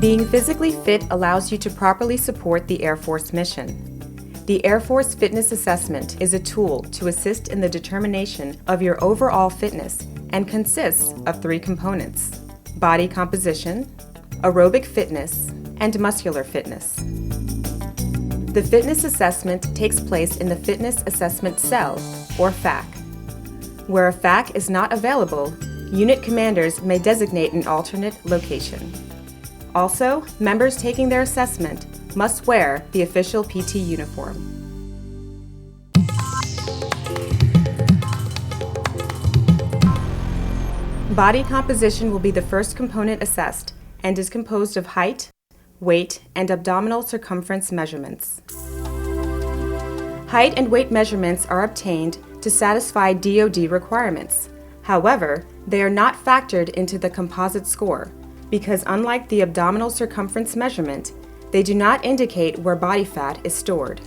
Being physically fit allows you to properly support the Air Force mission. The Air Force Fitness Assessment is a tool to assist in the determination of your overall fitness and consists of 3 components: body composition, aerobic fitness, and muscular fitness. The fitness assessment takes place in the Fitness Assessment Cell, or FAC. Where a FAC is not available, unit commanders may designate an alternate location. Also, members taking their assessment must wear the official PT uniform. Body composition will be the first component assessed and is composed of height, weight, and abdominal circumference measurements. Height and weight measurements are obtained to satisfy DoD requirements. However, they are not factored into the composite score because, unlike the abdominal circumference measurement, they do not indicate where body fat is stored.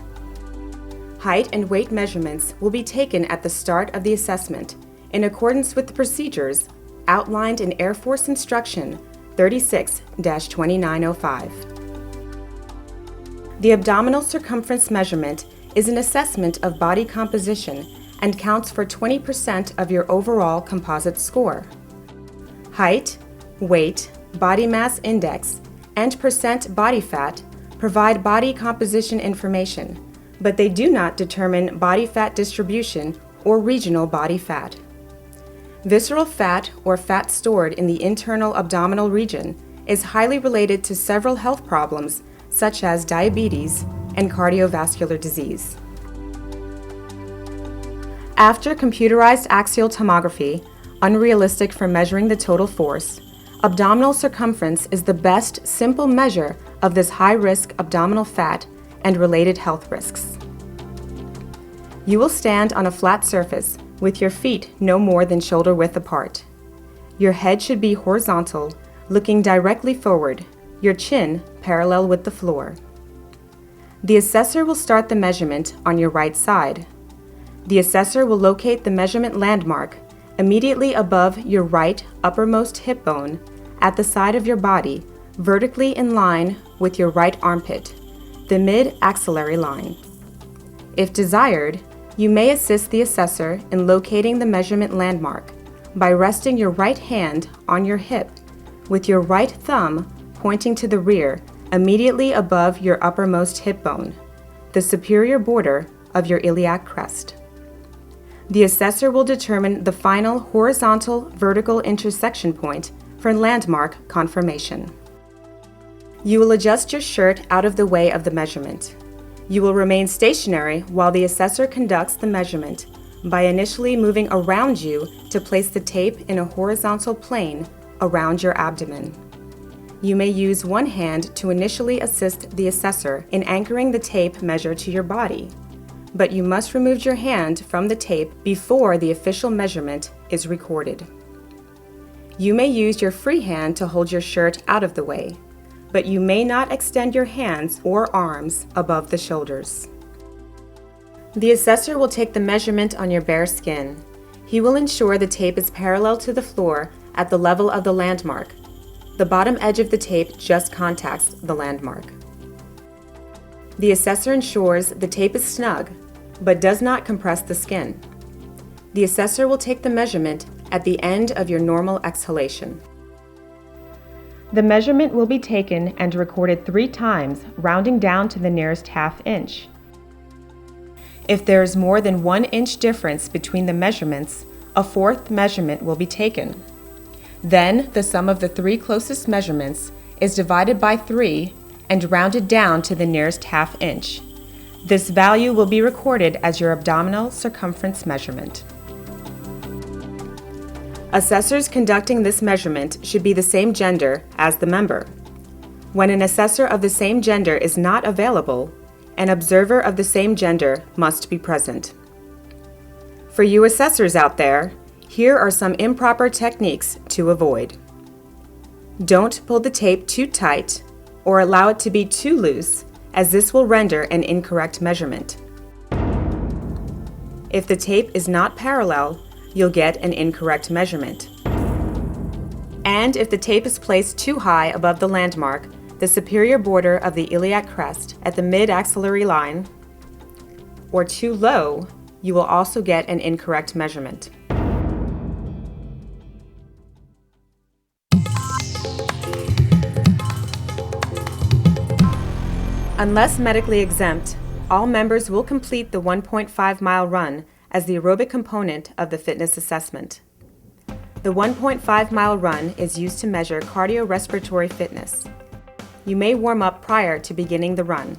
Height and weight measurements will be taken at the start of the assessment in accordance with the procedures outlined in Air Force Instruction 36-2905. The abdominal circumference measurement is an assessment of body composition and counts for 20% of your overall composite score. Height, weight, body mass index, and percent body fat provide body composition information, but they do not determine body fat distribution or regional body fat. Visceral fat, or fat stored in the internal abdominal region, is highly related to several health problems such as diabetes and cardiovascular disease. After computerized axial tomography, unrealistic for measuring the total force, abdominal circumference is the best simple measure of this high-risk abdominal fat and related health risks. You will stand on a flat surface with your feet no more than shoulder width apart. Your head should be horizontal, looking directly forward, your chin parallel with the floor. The assessor will start the measurement on your right side. The assessor will locate the measurement landmark immediately above your right uppermost hip bone at the side of your body, vertically in line with your right armpit, the mid-axillary line. If desired, you may assist the assessor in locating the measurement landmark by resting your right hand on your hip with your right thumb pointing to the rear immediately above your uppermost hip bone, the superior border of your iliac crest. The assessor will determine the final horizontal-vertical intersection point for landmark confirmation. You will adjust your shirt out of the way of the measurement. You will remain stationary while the assessor conducts the measurement by initially moving around you to place the tape in a horizontal plane around your abdomen. You may use one hand to initially assist the assessor in anchoring the tape measure to your body, but you must remove your hand from the tape before the official measurement is recorded. You may use your free hand to hold your shirt out of the way, but you may not extend your hands or arms above the shoulders. The assessor will take the measurement on your bare skin. He will ensure the tape is parallel to the floor at the level of the landmark. The bottom edge of the tape just contacts the landmark. The assessor ensures the tape is snug, but does not compress the skin. The assessor will take the measurement at the end of your normal exhalation. The measurement will be taken and recorded 3 times, rounding down to the nearest half inch. If there is more than 1 inch difference between the measurements, a 4th measurement will be taken. Then, the sum of the 3 closest measurements is divided by 3 and rounded down to the nearest half inch. This value will be recorded as your abdominal circumference measurement. Assessors conducting this measurement should be the same gender as the member. When an assessor of the same gender is not available, an observer of the same gender must be present. For you assessors out there, here are some improper techniques to avoid. Don't pull the tape too tight or allow it to be too loose, as this will render an incorrect measurement. If the tape is not parallel, you'll get an incorrect measurement. And if the tape is placed too high above the landmark, the superior border of the iliac crest at the mid-axillary line, or too low, you will also get an incorrect measurement. Unless medically exempt, all members will complete the 1.5-mile run as the aerobic component of the fitness assessment. The 1.5-mile run is used to measure cardiorespiratory fitness. You may warm up prior to beginning the run.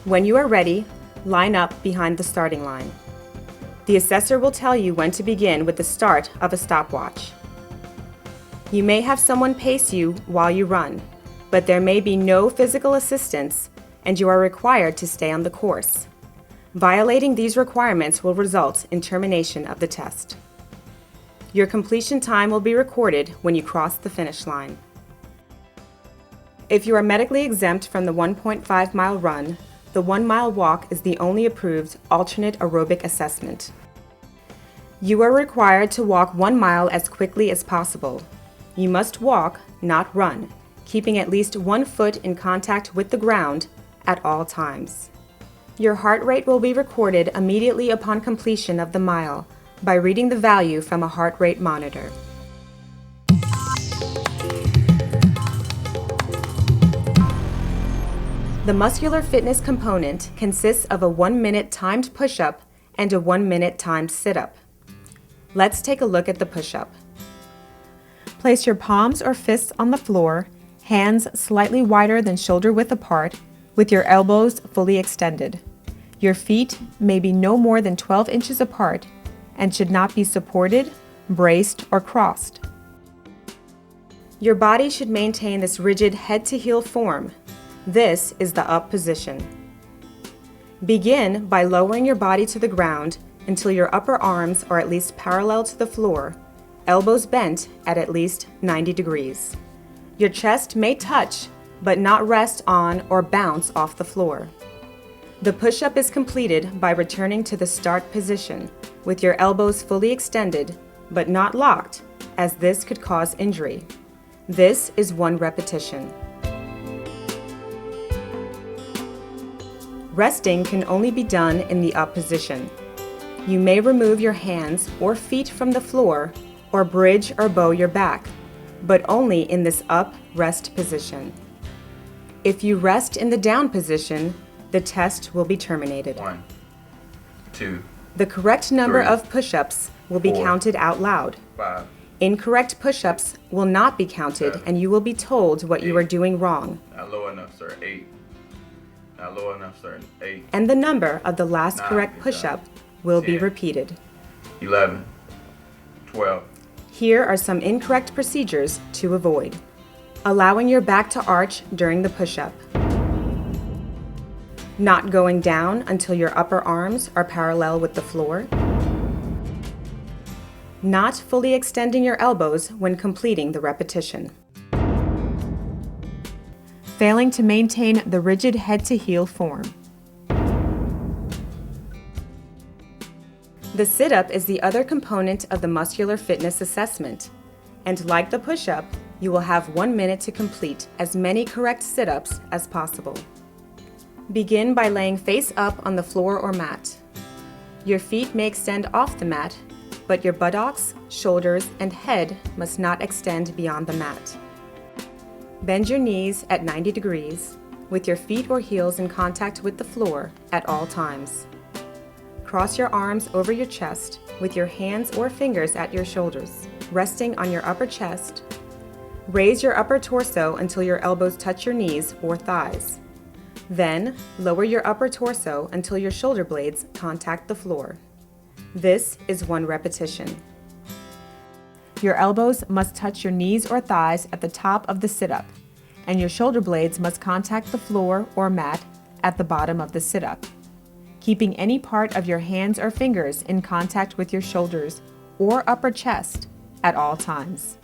When you are ready, line up behind the starting line. The assessor will tell you when to begin with the start of a stopwatch. You may have someone pace you while you run, but there may be no physical assistance and you are required to stay on the course. Violating these requirements will result in termination of the test. Your completion time will be recorded when you cross the finish line. If you are medically exempt from the 1.5-mile run, the 1-mile walk is the only approved alternate aerobic assessment. You are required to walk 1 mile as quickly as possible. You must walk, not run, keeping at least 1 foot in contact with the ground at all times. Your heart rate will be recorded immediately upon completion of the mile by reading the value from a heart rate monitor. The muscular fitness component consists of a 1-minute timed push-up and a 1-minute timed sit-up. Let's take a look at the push-up. Place your palms or fists on the floor, hands slightly wider than shoulder width apart, with your elbows fully extended. Your feet may be no more than 12 inches apart and should not be supported, braced, or crossed. Your body should maintain this rigid head-to-heel form. This is the up position. Begin by lowering your body to the ground until your upper arms are at least parallel to the floor, elbows bent at least 90 degrees. Your chest may touch, but not rest on or bounce off the floor. The push-up is completed by returning to the start position with your elbows fully extended, but not locked, as this could cause injury. This is 1 repetition. Resting can only be done in the up position. You may remove your hands or feet from the floor or bridge or bow your back, but only in this up rest position. If you rest in the down position, the test will be terminated. 1, 2, the correct number 3, of push-ups will be 4, counted out loud. 5, Incorrect push-ups will not be counted 7, and you will be told what you are doing wrong. not low enough, sir. 8, not low enough, sir. 8, And the number of the last 9, correct push-up will be 10, repeated. 11, 12. Here are some incorrect procedures to avoid. Allowing your back to arch during the push-up. Not going down until your upper arms are parallel with the floor. Not fully extending your elbows when completing the repetition. Failing to maintain the rigid head-to-heel form. The sit-up is the other component of the muscular fitness assessment, and like the push-up, you will have 1 minute to complete as many correct sit-ups as possible. Begin by laying face up on the floor or mat. Your feet may extend off the mat, but your buttocks, shoulders, and head must not extend beyond the mat. Bend your knees at 90 degrees, with your feet or heels in contact with the floor at all times. Cross your arms over your chest with your hands or fingers at your shoulders, resting on your upper chest. Raise your upper torso until your elbows touch your knees or thighs. Then, lower your upper torso until your shoulder blades contact the floor. This is 1 repetition. Your elbows must touch your knees or thighs at the top of the sit-up, and your shoulder blades must contact the floor or mat at the bottom of the sit-up, keeping any part of your hands or fingers in contact with your shoulders or upper chest at all times.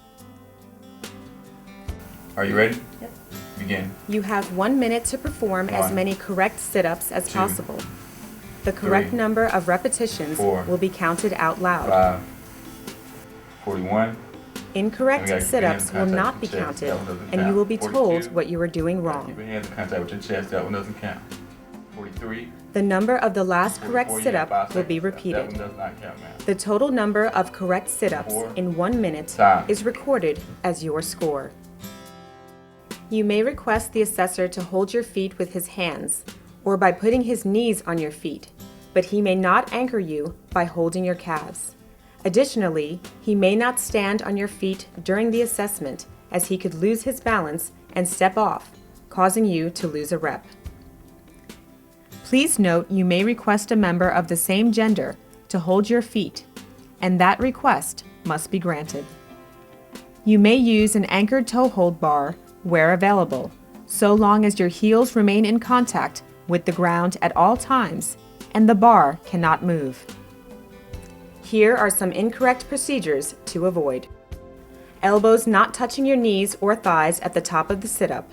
Are you ready? Yep. Begin. You have 1 minute to perform as 1, many correct sit-ups as 2, possible. The correct 3, number of repetitions 4, will be counted out loud. 5, 41, Incorrect And we got sit-ups your will hands in not contact be with your chest. counted, That one doesn't and you count. will be 42. told what you are doing Keep wrong. your hands in contact with your chest. That one doesn't count. 43. The number of the last 44, correct you got sit-up 5 will be seconds left. That one repeated. does not count, man. The total number of correct sit-ups 4. in 1 minute Time. is recorded as your score. You may request the assessor to hold your feet with his hands or by putting his knees on your feet, but he may not anchor you by holding your calves. Additionally, he may not stand on your feet during the assessment, as he could lose his balance and step off, causing you to lose a rep. Please note you may request a member of the same gender to hold your feet, and that request must be granted. You may use an anchored toe hold bar where available, so long as your heels remain in contact with the ground at all times and the bar cannot move. Here are some incorrect procedures to avoid. Elbows not touching your knees or thighs at the top of the sit-up.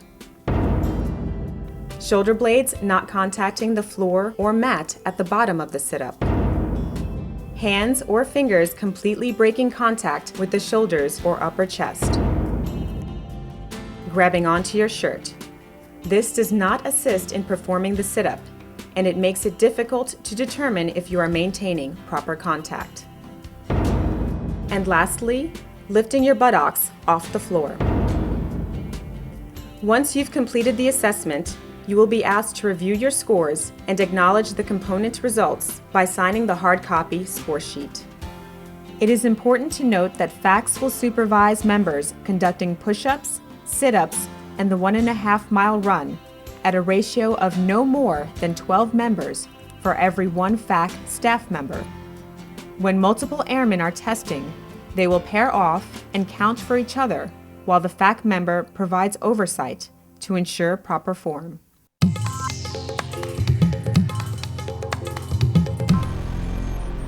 Shoulder blades not contacting the floor or mat at the bottom of the sit-up. Hands or fingers completely breaking contact with the shoulders or upper chest. Grabbing onto your shirt. This does not assist in performing the sit-up, and it makes it difficult to determine if you are maintaining proper contact. And lastly, lifting your buttocks off the floor. Once you've completed the assessment, you will be asked to review your scores and acknowledge the component results by signing the hard copy score sheet. It is important to note that FACS will supervise members conducting push-ups, sit-ups, and the 1.5-mile run at a ratio of no more than 12 members for every one FAC staff member. When multiple airmen are testing, they will pair off and count for each other while the FAC member provides oversight to ensure proper form.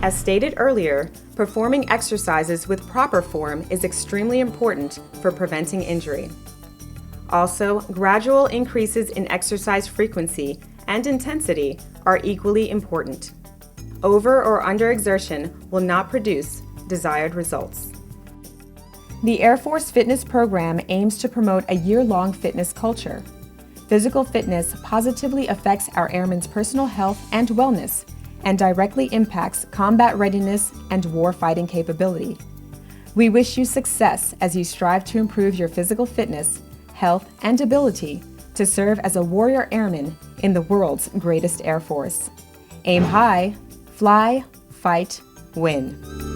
As stated earlier, performing exercises with proper form is extremely important for preventing injury. Also, gradual increases in exercise frequency and intensity are equally important. Over or underexertion will not produce desired results. The Air Force Fitness Program aims to promote a year-long fitness culture. Physical fitness positively affects our airmen's personal health and wellness and directly impacts combat readiness and war-fighting capability. We wish you success as you strive to improve your physical fitness, health, and ability to serve as a warrior airman in the world's greatest Air Force. Aim high, fly, fight, win.